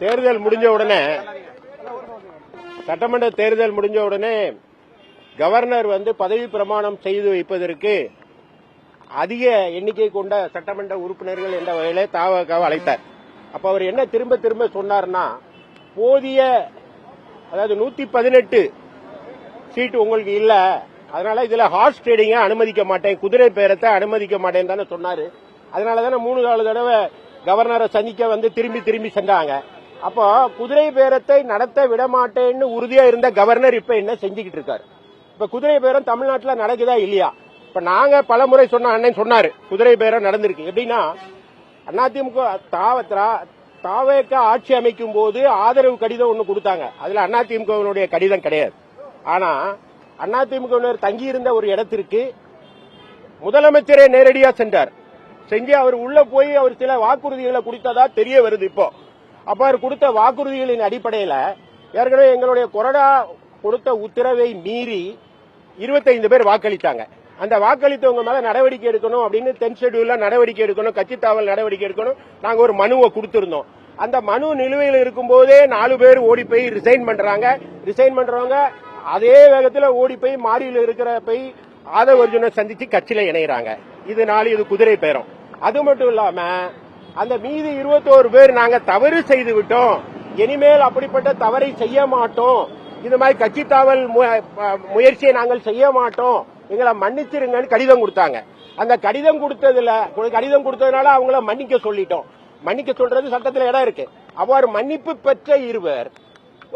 தேர்தல் முடிஞ்ச உடனே சட்டமன்ற தேர்தல் முடிஞ்ச உடனே கவர்னர் பதவி பிரமாணம் செய்து வைப்பதற்கு அதிக எண்ணிக்கை கொண்ட சட்டமன்ற உறுப்பினர்கள் என்ற வகையிலே தவக அழைத்தார். அப்ப அவர் என்ன திரும்ப திரும்ப சொன்னார்னா, போதிய அதாவது 118 சீட்டு உங்களுக்கு இல்ல, அதனால இதுல ஹார்ஸ் ட்ரேடிங்க அனுமதிக்க மாட்டேன், குதிரை பேரத்தை அனுமதிக்க மாட்டேன் தானே சொன்னாரு. அதனாலதானே 3-4 தடவை கவர்னரை சந்திக்க திரும்பி திரும்பி சென்றாங்க. அப்போ குதிரை பேரத்தை நடத்த விட மாட்டேன்னு உறுதியா இருந்த கவர்னர் இப்ப என்ன செஞ்சுக்கிட்டு இருக்காரு? இப்ப குதிரை பேரம் தமிழ்நாட்டில் நடக்குதா இல்லையா? இப்ப நாங்க பல முறை சொன்ன அண்ணன் சொன்னாரு குதிரை பேரம் நடந்திருக்கு. எப்படின்னா, அதிமுக தாவேக ஆட்சி அமைக்கும் போது ஆதரவு கடிதம் ஒண்ணு கொடுத்தாங்க. அதுல அதிமுகவினுடைய கடிதம் கிடையாது. ஆனா அதிமுகவினர் தங்கியிருந்த ஒரு இடத்திற்கு முதலமைச்சரே நேரடியா சென்றார். செஞ்சு அவர் உள்ள போய் அவர் சில வாக்குறுதிகளை கொடுத்ததா தெரிய வருது. இப்போ அப்ப அவர் கொடுத்த வாக்குறுதிகளின் அடிப்படையில் ஏற்கனவே எங்களுடைய கொறடா கொடுத்த உத்தரவை மீறி 25 பேர் வாக்களித்தாங்க. அந்த வாக்களித்தவங்க மேல நடவடிக்கை எடுக்கணும் அப்படின்னு 10 ஷெட்யூல்ல நடவடிக்கை எடுக்கணும், கட்சி தாவல் நடவடிக்கை எடுக்கணும். நாங்க ஒரு மனுவை கொடுத்திருந்தோம். அந்த மனு நிலுவையில் இருக்கும் போதே 4 பேர் ஓடி போய் ரிசைன் பண்றாங்க. ரிசைன் பண்றவங்க அதே வேகத்தில் ஓடி போய் மாறியில் இருக்கிற போய் ஆதவ அர்ஜுனை சந்திச்சு கட்சியில இணைகிறாங்க. இது குதிரை பேரம். அது மட்டும் இல்லாம அந்த மீதி 21 பேர் நாங்க தவறு செய்து விட்டோம், இனிமேல் அப்படிப்பட்ட தவறை செய்ய மாட்டோம், இந்த மாதிரி கட்சி தாவல் முயற்சியை நாங்கள் செய்ய மாட்டோம், எங்களை மன்னிச்சிருங்கன்னு கடிதம் கொடுத்தாங்க. அந்த கடிதம் கொடுத்ததுனால அவங்கள மன்னிக்க சொல்லிட்டோம். மன்னிக்க சொல்றது சட்டத்தில் இடம் இருக்கு. அவ்வாறு மன்னிப்பு பெற்ற இருவர்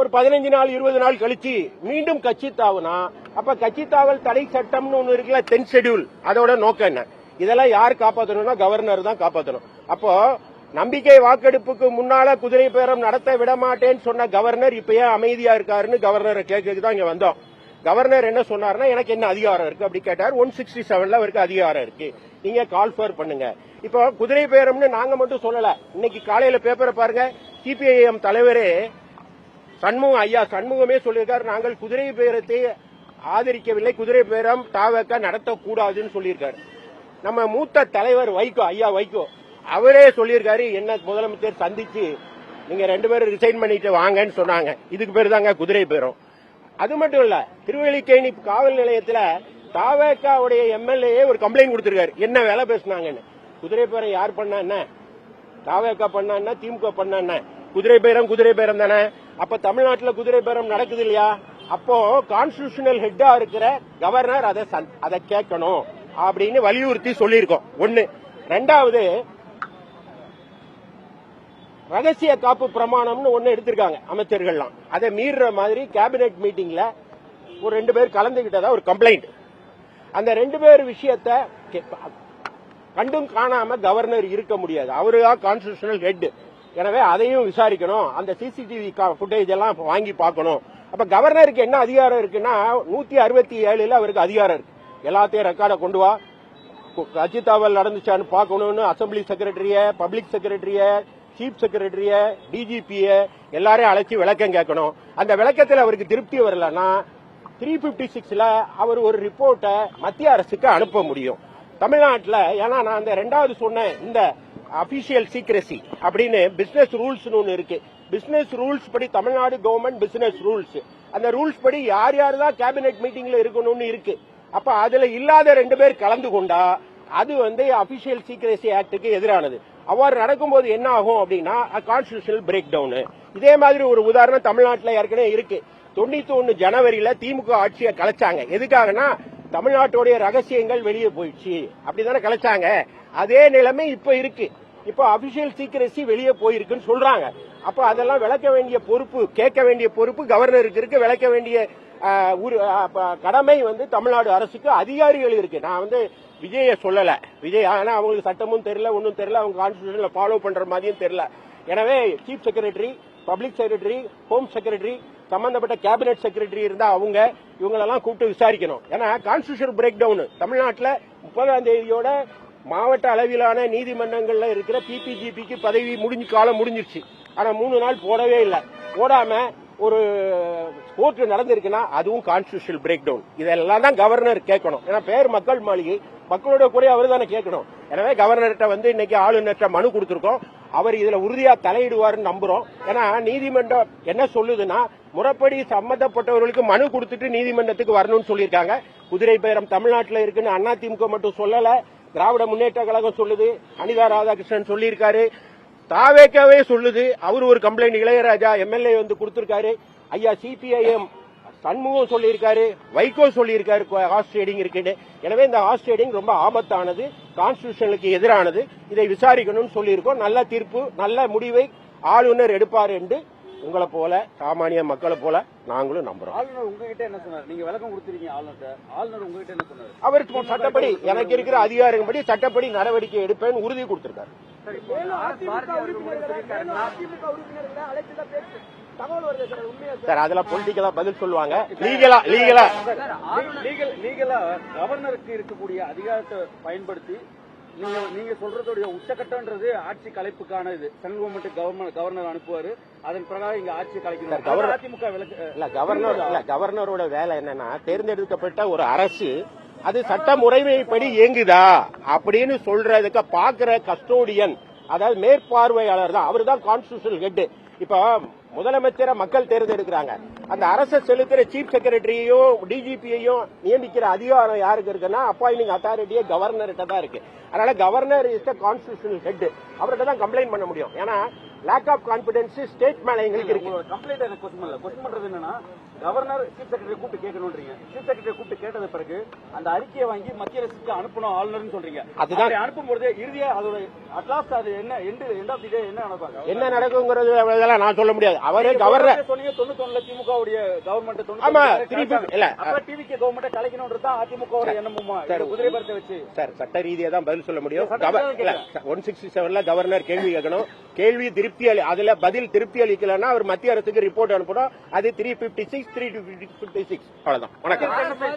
ஒரு 15 நாள் 20 நாள் கழிச்சு மீண்டும் கட்சி தாவுனா, அப்ப கட்சி தாவல் தடை சட்டம்னு ஒண்ணு இருக்குல்ல, 10 ஷெட்யூல், அதோட நோக்கம் என்ன? இதெல்லாம் யார் காப்பாற்றணும்னா கவர்னர் தான் காப்பாற்றணும். அப்போ நம்பிக்கை வாக்கெடுப்புக்கு முன்னால குதிரை பேரம் நடத்த விட மாட்டேன்னு சொன்ன கவர்னர் இப்ப ஏன் அமைதியா இருக்காருன்னு கவர்னரை கேட்கறதுக்கு தான் இங்க வந்தோம். கவர்னர் என்ன சொன்னார்னா, எனக்கு என்ன அதிகாரம் இருக்கு அப்படி கேட்டார். 167ல அவருக்கு அதிகாரம் இருக்கு, நீங்க கால் ஃபார் பண்ணுங்க. இப்போ குதிரை பேரம்னு நாங்க மட்டும் சொல்லல. இன்னைக்கு காலையில பேப்பரை பாருங்க, சிபிஐஎம் தலைவரே சண்முகமே சொல்லியிருக்காரு, நாங்கள் குதிரை பேரத்தை ஆதரிக்கவில்லை, குதிரை பேரம் தாவக நடத்தக்கூடாதுன்னு சொல்லியிருக்காரு. நம்ம மூத்த தலைவர் வைகோ அவரே சொல்லியிருக்காரு, என்ன முதலமைச்சர் சந்திச்சு நீங்க 2 பேரும் ரிசைன் பண்ணிட்டு வாங்கன்னு சொன்னாங்க. இதுக்கு பேரு தாங்க குதிரை பேரம். அது மட்டும் இல்ல, திருவல்லிக்கேணி காவல் நிலையத்தில் தாவேக்காவுடைய எம்எல்ஏ ஒரு கம்ப்ளைண்ட் கொடுத்திருக்காரு, என்ன வேலை பேசினாங்கன்னு. குதிரை பேரம் யார் பண்ணா என்ன? தாவேக்கா பண்ணா என்ன? திமுக பண்ணா என்ன? குதிரை பேரம் தானே. அப்ப தமிழ்நாட்டில் குதிரை பேரம் நடக்குது இல்லையா? அப்போ கான்ஸ்டிடியூஷனல் ஹெட்டா இருக்கிற கவர்னர் அதை கேட்கணும் அப்படின்னு வலியுறுத்தி சொல்லியிருக்கோம். ஒன்னு. ரெண்டாவது, ரகசிய காப்பு பிரமாணம்னு ஒன்னு எடுத்திருக்காங்க அமைச்சர்கள்லாம். அதை மீறுற மாதிரி கேபினெட் மீட்டிங்ல ஒரு 2 பேர் கலந்துகிட்டதா ஒரு கம்ப்ளைண்ட். அந்த 2 பேர் விஷயத்தை கண்டும் காணாம கவர்னர் இருக்க முடியாது. அவருதான் கான்ஸ்டிடியூஷனல் ஹெட். எனவே அதையும் விசாரிக்கணும், அந்த சிசிடிவி புட்டேஜ் எல்லாம் வாங்கி பார்க்கணும். அப்ப கவர்னருக்கு என்ன அதிகாரம் இருக்குன்னா, 167ல அவருக்கு அதிகாரம் இருக்கு. எல்லாத்தையும் ரெக்கார்டை கொண்டு வா, கட்சி தாவல் நடந்துச்சான்னு பார்க்கணும்னு அசம்பிளி செக்ரட்டரிய, பப்ளிக் செக்ரட்டரிய, சீஃப் செக்ரட்டரிய, டிஜிபிய எல்லாரையும் அழைச்சி விளக்கம் கேட்கணும். அந்த விளக்கத்தில் அவருக்கு திருப்தி வரலன்னா 356ல அவர் ஒரு ரிப்போர்ட்டை மத்திய அரசுக்கு அனுப்ப முடியும். தமிழ்நாட்டில் ஏன்னா நான் அந்த 2வது சொன்னேன், இந்த அபிஷியல் சீக்ரெசி அப்படின்னு பிசினஸ் ரூல்ஸ் ஒன்னு இருக்கு. பிசினஸ் ரூல்ஸ் படி தமிழ்நாடு கவர்மெண்ட் பிசினஸ் ரூல்ஸ், அந்த ரூல்ஸ் படி யார் தான் கேபினெட் மீட்டிங்ல இருக்கணும்னு இருக்கு. அப்ப அதுல இல்லாத 2 பேர் கலந்து கொண்டா அது அபிஷியல் சீக்ரெசி ஆக்டுக்கு எதிரானது. அவ்வாறு நடக்கும்போது என்ன ஆகும் அப்படின்னா கான்ஸ்டிடியூஷனல் பிரேக் டவுன். இதே மாதிரி ஒரு உதாரணம் தமிழ்நாட்டில் ஏற்கனவே இருக்கு. 91 ஜனவரியில திமுக ஆட்சியை கலைச்சாங்க. எதுக்காகனா தமிழ்நாட்டுடைய ரகசியங்கள் வெளியே போயிடுச்சு, அப்படிதானே கலைச்சாங்க. அதே நிலைமை இப்ப இருக்கு. இப்ப அபிஷியல் சீக்ரெசி வெளியே போயிருக்குன்னு சொல்றாங்க. அப்ப அதெல்லாம் விளக்க வேண்டிய பொறுப்பு, கேட்க வேண்டிய பொறுப்பு கவர்னருக்கு இருக்கு. விளக்க வேண்டிய கடமை தமிழ்நாடு அரசுக்கு, அதிகாரிகள் இருக்கு. நான் விஜய சொல்லல. விஜய் ஆனா அவங்களுக்கு சட்டமும் தெரியல, ஒன்னும் தெரியல, அவங்க கான்ஸ்டிடியூஷன்ல ஃபாலோ பண்ற மாதிரியும் தெரியல. எனவே chief secretary, public secretary, home secretary, சம்பந்தப்பட்ட கேபினெட் செக்ரட்டரி இருந்தா இவங்களெல்லாம் கூப்பிட்டு விசாரிக்கணும். ஏன்னா கான்ஸ்டிடியூஷன் பிரேக் டவுன் தமிழ்நாட்டில் 30ஆம் தேதியோட மாவட்ட அளவிலான நீதிமன்றங்கள்ல இருக்கிற பிபிஜிபிக்கு பதவி காலம் முடிஞ்சிருச்சு. ஆனா 3 நாள் போடவே இல்லை. போடாம ஒரு கோர்ட் நடந்திருக்குன்னா அதுவும் கான்ஸ்டிடியூஷனல் பிரேக் டவுன். இதெல்லாம் தான் கவர்னர் கேட்கணும். ஏன்னா பேர் மக்கள் மாளிகை, மக்களோட குறைய அவர் தானே கேட்கணும். எனவே கவர்னர்கிட்ட இன்னைக்கு ஆளுநர்கிட்ட மனு கொடுத்திருக்கோம். அவர் இதுல உறுதியா தலையிடுவார்னு நம்புறோம். ஏன்னா நீதிமன்றம் என்ன சொல்லுதுன்னா, முறைப்படி சம்பந்தப்பட்டவர்களுக்கு மனு கொடுத்துட்டு நீதிமன்றத்துக்கு வரணும்னு சொல்லியிருக்காங்க. குதிரை பேரம் தமிழ்நாட்டில் இருக்குன்னு அதிமுக மட்டும் சொல்லல, திராவிட முன்னேற்ற கழகம் சொல்லுது, அனிதா ராதாகிருஷ்ணன் சொல்லியிருக்காரு, தாவேக்காவே சொல்லுது. அவர் ஒரு கம்ப்ளைண்ட் இளையராஜா எம்எல்ஏ வந்து கொடுத்திருக்காரு. ஐயா சிபிஐஎம் சண்முகம் சொல்லியிருக்காரு, வைகோ சொல்லியிருக்காரு ஹார்ஸ் ட்ரேடிங் இருக்குன்னு. எனவே இந்த ஹார்ஸ் ட்ரேடிங் ரொம்ப ஆபத்தானது, கான்ஸ்டிடியூஷனுக்கு எதிரானது. இதை விசாரிக்கணும்னு சொல்லியிருக்கோம். நல்ல தீர்ப்பு, நல்ல முடிவை ஆளுநர் எடுப்பார் என்று உங்களை போல சாமானிய மக்களை போல நாங்களும் நம்புறோம். ஆளுநர் உங்ககிட்ட என்ன சொன்னார்? நீங்க விளக்கம் கொடுத்துருக்கீங்க ஆளுநர் உங்ககிட்ட என்ன சொன்னார்? அவர் சட்டப்படி எனக்கு இருக்கிற அதிகாரப்படி சட்டப்படி நடவடிக்கை எடுப்பேன் உறுதி கொடுத்திருக்காரு. சார் அதெல்லாம் பொலிட்டிக்கலா பதில் சொல்லுவாங்க. லீகலா கவர்னருக்கு இருக்கக்கூடிய அதிகாரத்தை பயன்படுத்தி நீங்க சொல்றதுடைய உச்சகட்டம்ன்றது ஆட்சி கலைப்புக்கான இது. சென்ட்ரல் கவர்மெண்ட் கவர்னர் அனுப்புவாரு, அதன் பிரகாரம் இங்க ஆட்சி கலைக்கணும். அதிமுக கவர்னரோட வேலை என்னன்னா, தேர்ந்தெடுக்கப்பட்ட ஒரு அரசு அது சட்ட முறைமைப்படி இயங்குதா அப்படின்னு சொல்றதுக்கு பாக்குற கஸ்டோடியன், அதாவது மேற்பார்வையாளர் தான். அவர் தான் கான்ஸ்டிடியூஷனல் ஹெட். இப்ப முதலமைச்சரை மக்கள் தேர்ந்தெடுக்கிறாங்க. அந்த அரசை செலுத்துற சீஃப் செக்ரட்டரியையும் டிஜிபியையும் நியமிக்கிற அதிகாரம் யாருக்கு இருக்குன்னா, அப்பாயிண்டிங் அத்தாரிட்டியே கவர்னர்கிட்ட தான் இருக்கு. அதனால governor is the constitutional head. அவர்கிட்ட தான் கம்ப்ளைண்ட் பண்ண முடியும். ஏன்னா லேக் ஆஃப் கான்பிடன்ஸ் ஸ்டேட் மேல எங்களுக்கு இருக்கு. கம்ப்ளைண்ட் எனக்கு கொஸ்டின் பண்றது என்னன்னா, கவர்னர் சீஃப் செக்ரட்டரி கூப்பிட்டு கேட்கணும்ன்றீங்க. சீஃப் செக்ரட்டரி கூப்பிட்டு கேட்டது பிறகு அந்த அறிக்கையை வாங்கி மத்திய அரசுக்கு அனுப்பணும் ஆளுநர்னு சொல்றீங்க. அதுதான் அனுப்பும்போது இறுதியா அதோட அட்லாஸ்ட் அது என்ன எண்ட் ஆஃப் தி டே என்ன நடக்கும், என்ன நடக்குங்கிறது நான் சொல்ல முடியாது. அவரே கவர்னர் சொன்னீங்க 91 திமுக உடைய கவர்மெண்ட். ஆமா, டிவிகே கவர்மெண்ட் கலைக்கணும்ன்றது தான் அதிமுக எண்ணமுமா? குதிரை பரத்தை வச்சு சார் சட்ட ரீதியா தான் பதில் சொல்ல முடியும். 167ல கவர்னர் கேள்வி கேட்கணும். கேள்வி திருப்தி அதுல பதில் திருப்தி அளிக்கலன்னா அவர் மத்திய அரசுக்கு ரிப்போர்ட் அனுப்பணும். அது 356 356 அவ்வளவுதான். வணக்கம்.